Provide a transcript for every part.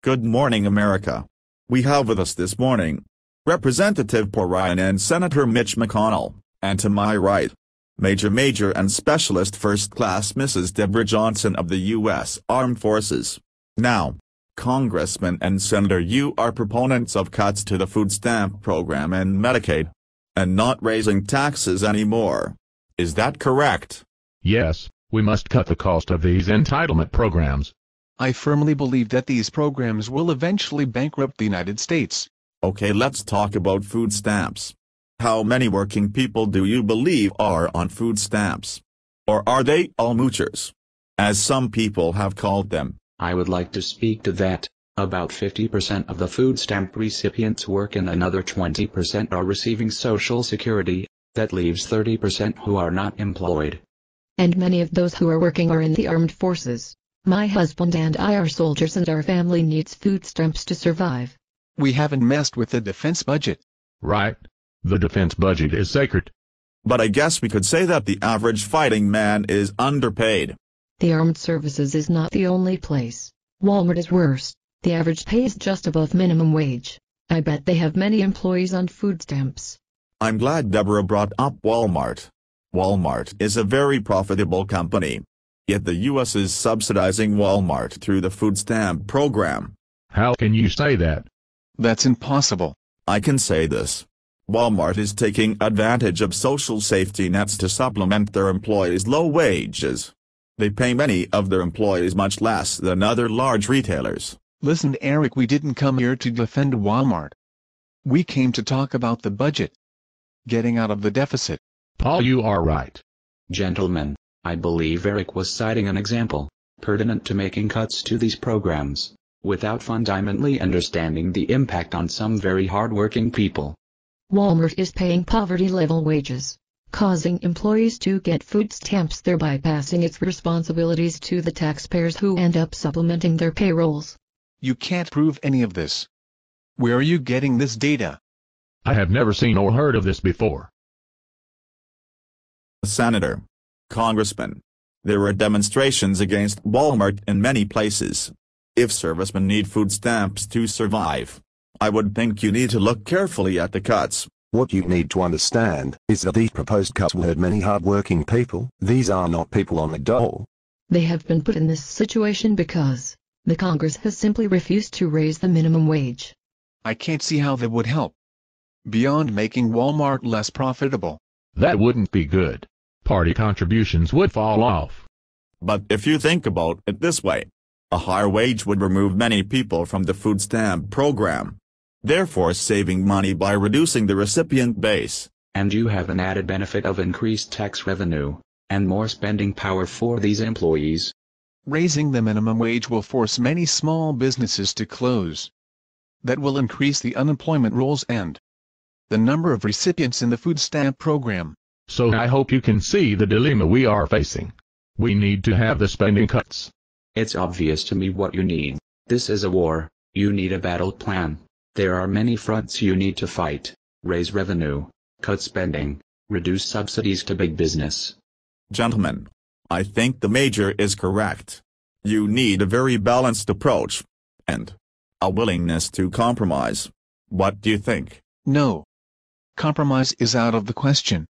Good morning, America. We have with us this morning Representative Paul Ryan and Senator Mitch McConnell, and to my right, Major and Specialist First Class Mrs. Deborah Johnson of the U.S. Armed Forces. Now, Congressman and Senator, you are proponents of cuts to the food stamp program and Medicaid, and not raising taxes anymore. Is that correct? Yes, we must cut the cost of these entitlement programs. I firmly believe that these programs will eventually bankrupt the United States. Okay, let's talk about food stamps. How many working people do you believe are on food stamps? Or are they all moochers, as some people have called them? I would like to speak to that. About 50% of the food stamp recipients work and another 20% are receiving Social Security. That leaves 30% who are not employed. And many of those who are working are in the armed forces. My husband and I are soldiers and our family needs food stamps to survive. We haven't messed with the defense budget. Right. The defense budget is sacred. But I guess we could say that the average fighting man is underpaid. The armed services is not the only place. Walmart is worse. The average pay is just above minimum wage. I bet they have many employees on food stamps. I'm glad Deborah brought up Walmart. Walmart is a very profitable company. Yet the U.S. is subsidizing Walmart through the food stamp program. How can you say that? That's impossible. I can say this. Walmart is taking advantage of social safety nets to supplement their employees' low wages. They pay many of their employees much less than other large retailers. Listen, Eric, we didn't come here to defend Walmart. We came to talk about the budget. Getting out of the deficit. Paul, you are right. Gentlemen, I believe Eric was citing an example, pertinent to making cuts to these programs, without fundamentally understanding the impact on some very hard-working people. Walmart is paying poverty-level wages, causing employees to get food stamps, thereby passing its responsibilities to the taxpayers who end up supplementing their payrolls. You can't prove any of this. Where are you getting this data? I have never seen or heard of this before. Senator, Congressman, there are demonstrations against Walmart in many places. If servicemen need food stamps to survive, I would think you need to look carefully at the cuts. What you need to understand is that these proposed cuts will hurt many hard-working people. These are not people on the dole. They have been put in this situation because the Congress has simply refused to raise the minimum wage. I can't see how that would help. Beyond making Walmart less profitable. That wouldn't be good. Party contributions would fall off. But if you think about it this way, a higher wage would remove many people from the food stamp program, therefore saving money by reducing the recipient base. And you have an added benefit of increased tax revenue, and more spending power for these employees. Raising the minimum wage will force many small businesses to close. That will increase the unemployment rolls and the number of recipients in the food stamp program. So I hope you can see the dilemma we are facing. We need to have the spending cuts. It's obvious to me what you need. This is a war. You need a battle plan. There are many fronts you need to fight. Raise revenue, cut spending, reduce subsidies to big business. Gentlemen, I think the Major is correct. You need a very balanced approach, and a willingness to compromise. What do you think? No. Compromise is out of the question.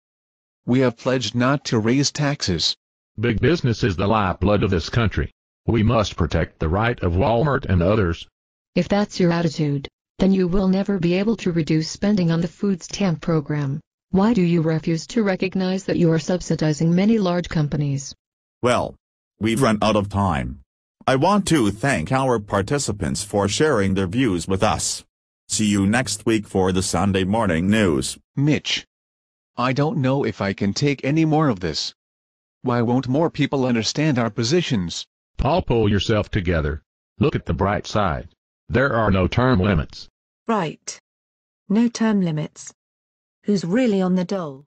We have pledged not to raise taxes. Big business is the lifeblood of this country. We must protect the right of Walmart and others. If that's your attitude, then you will never be able to reduce spending on the food stamp program. Why do you refuse to recognize that you are subsidizing many large companies? Well, we've run out of time. I want to thank our participants for sharing their views with us. See you next week for the Sunday Morning News. Mitch, I don't know if I can take any more of this. Why won't more people understand our positions? Paul, pull yourself together. Look at the bright side. There are no term limits. Right. No term limits. Who's really on the dole?